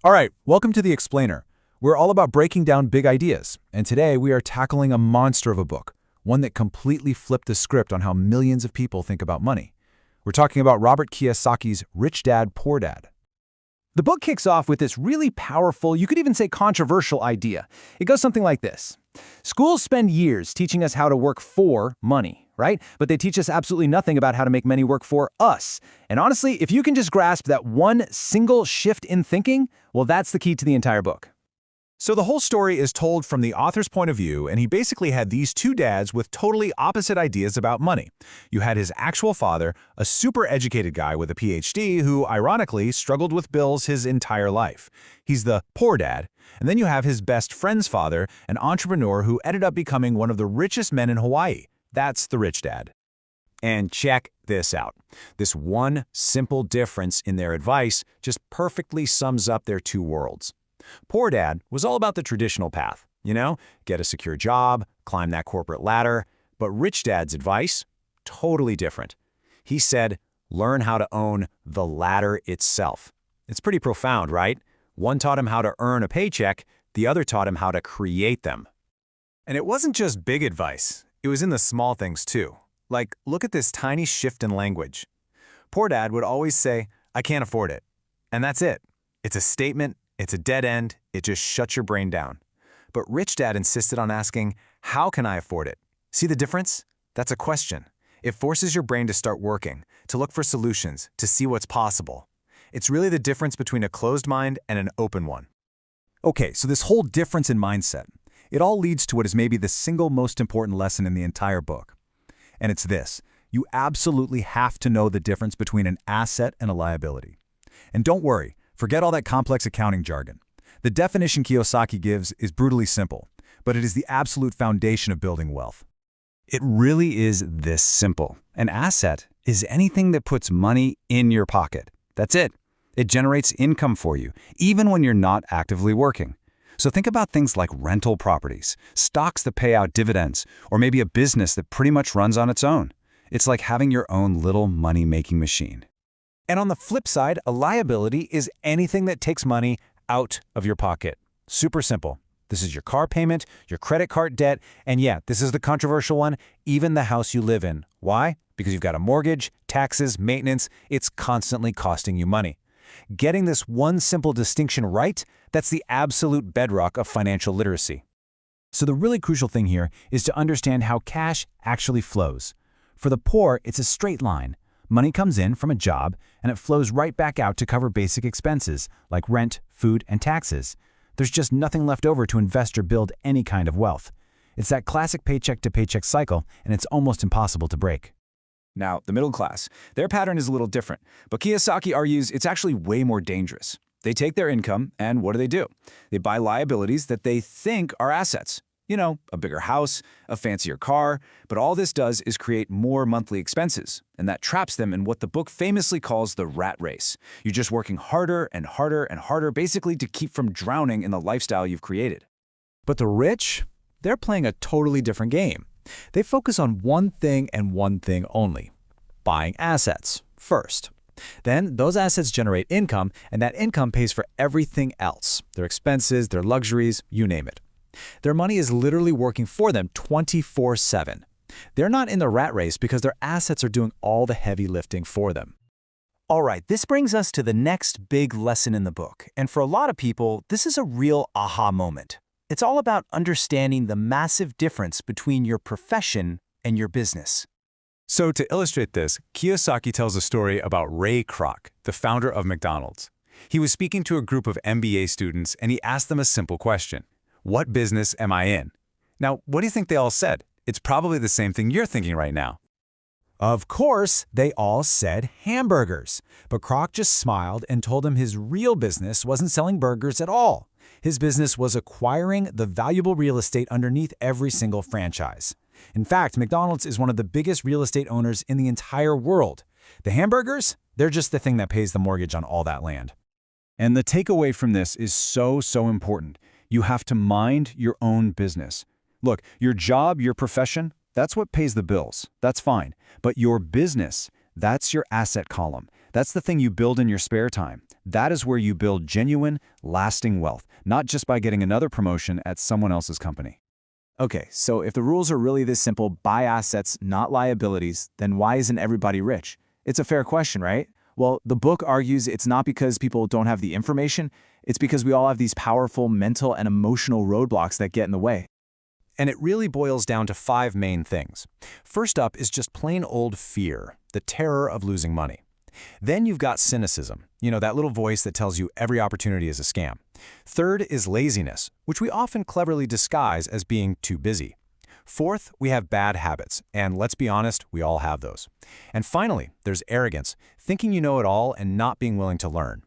All right, welcome to The Explainer. We're all about breaking down big ideas, and today we are tackling a monster of a book, one that completely flipped the script on how millions of people think about money. We're talking about Robert Kiyosaki's Rich Dad, Poor Dad. The book kicks off with this really powerful, you could even say controversial idea. It goes something like this. Schools spend years teaching us how to work for money, right? But they teach us absolutely nothing about how to make money work for us. And honestly, if you can just grasp that one single shift in thinking, well, that's the key to the entire book. So the whole story is told from the author's point of view, and he basically had these two dads with totally opposite ideas about money. You had his actual father, a super educated guy with a PhD who, ironically, struggled with bills his entire life. He's the poor dad. And then you have his best friend's father, an entrepreneur who ended up becoming one of the richest men in Hawaii. That's the rich dad. And check this out. This one simple difference in their advice just perfectly sums up their two worlds. Poor Dad was all about the traditional path, get a secure job, climb that corporate ladder. But Rich Dad's advice, totally different. He said, learn how to own the ladder itself. It's pretty profound, right? One taught him how to earn a paycheck, the other taught him how to create them. And it wasn't just big advice, it was in the small things too. Like, look at this tiny shift in language. Poor Dad would always say, I can't afford it. And that's it. It's a statement. It's a dead end. It just shuts your brain down. But Rich Dad insisted on asking, how can I afford it? See the difference? That's a question. It forces your brain to start working, to look for solutions, to see what's possible. It's really the difference between a closed mind and an open one. Okay, so this whole difference in mindset, it all leads to what is maybe the single most important lesson in the entire book. And it's this: you absolutely have to know the difference between an asset and a liability. And don't worry, forget all that complex accounting jargon. The definition Kiyosaki gives is brutally simple, but it is the absolute foundation of building wealth. It really is this simple. An asset is anything that puts money in your pocket. That's it. It generates income for you, even when you're not actively working. So think about things like rental properties, stocks that pay out dividends, or maybe a business that pretty much runs on its own. It's like having your own little money-making machine. And on the flip side, a liability is anything that takes money out of your pocket. Super simple. This is your car payment, your credit card debt, and yeah, this is the controversial one, even the house you live in. Why? Because you've got a mortgage, taxes, maintenance. It's constantly costing you money. Getting this one simple distinction right, that's the absolute bedrock of financial literacy. So the really crucial thing here is to understand how cash actually flows. For the poor, it's a straight line. Money comes in from a job, and it flows right back out to cover basic expenses like rent, food, and taxes. There's just nothing left over to invest or build any kind of wealth. It's that classic paycheck-to-paycheck cycle, and it's almost impossible to break. Now, the middle class, their pattern is a little different, but Kiyosaki argues it's actually way more dangerous. They take their income, and what do? They buy liabilities that they think are assets. A bigger house, a fancier car, but all this does is create more monthly expenses, and that traps them in what the book famously calls the rat race. You're just working harder and harder and harder, basically to keep from drowning in the lifestyle you've created. But the rich, they're playing a totally different game. They focus on one thing and one thing only: buying assets first. Then those assets generate income, and that income pays for everything else: their expenses, their luxuries, you name it. Their money is literally working for them 24/7. They're not in the rat race because their assets are doing all the heavy lifting for them. All right, this brings us to the next big lesson in the book. And for a lot of people, this is a real aha moment. It's all about understanding the massive difference between your profession and your business. So to illustrate this, Kiyosaki tells a story about Ray Kroc, the founder of McDonald's. He was speaking to a group of MBA students, and he asked them a simple question: what business am I in? Now, what do you think they all said? It's probably the same thing you're thinking right now. Of course, they all said hamburgers. But Kroc just smiled and told them his real business wasn't selling burgers at all. His business was acquiring the valuable real estate underneath every single franchise. In fact, McDonald's is one of the biggest real estate owners in the entire world. The hamburgers, they're just the thing that pays the mortgage on all that land. And the takeaway from this is so important. You have to mind your own business. Look, your job, your profession, that's what pays the bills. That's fine. But your business, that's your asset column. That's the thing you build in your spare time. That is where you build genuine, lasting wealth, not just by getting another promotion at someone else's company. Okay, so if the rules are really this simple, buy assets, not liabilities, then why isn't everybody rich? It's a fair question, right? Well, the book argues it's not because people don't have the information, it's because we all have these powerful mental and emotional roadblocks that get in the way. And it really boils down to 5 main things. First up is just plain old fear, the terror of losing money. Then you've got cynicism, that little voice that tells you every opportunity is a scam. Third is laziness, which we often cleverly disguise as being too busy. Fourth, we have bad habits, and let's be honest, we all have those. And finally, there's arrogance, thinking you know it all and not being willing to learn.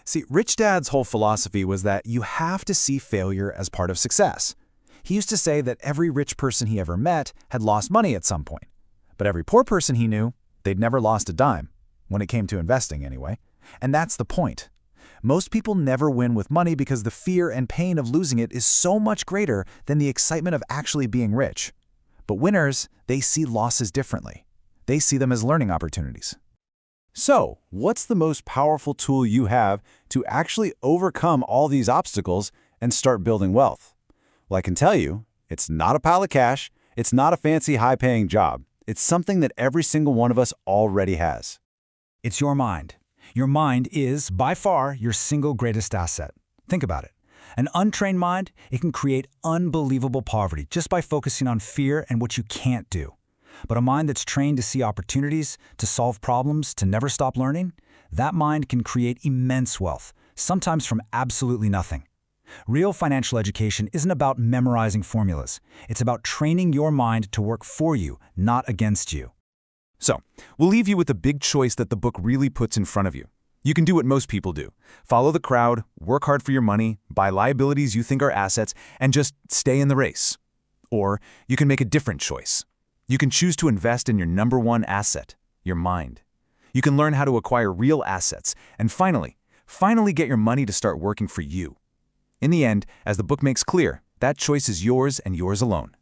See, Rich Dad's whole philosophy was that you have to see failure as part of success. He used to say that every rich person he ever met had lost money at some point. But every poor person he knew, they'd never lost a dime, when it came to investing anyway. And that's the point. Most people never win with money because the fear and pain of losing it is so much greater than the excitement of actually being rich. But winners, they see losses differently. They see them as learning opportunities. So, what's the most powerful tool you have to actually overcome all these obstacles and start building wealth? Well, I can tell you, it's not a pile of cash, it's not a fancy high-paying job. It's something that every single one of us already has. It's your mind. Your mind is, by far, your single greatest asset. Think about it. An untrained mind, it can create unbelievable poverty just by focusing on fear and what you can't do. But a mind that's trained to see opportunities, to solve problems, to never stop learning, that mind can create immense wealth, sometimes from absolutely nothing. Real financial education isn't about memorizing formulas. It's about training your mind to work for you, not against you. So, we'll leave you with the big choice that the book really puts in front of you. You can do what most people do. Follow the crowd, work hard for your money, buy liabilities you think are assets, and just stay in the race. Or you can make a different choice. You can choose to invest in your number one asset, your mind. You can learn how to acquire real assets, and finally get your money to start working for you. In the end, as the book makes clear, that choice is yours and yours alone.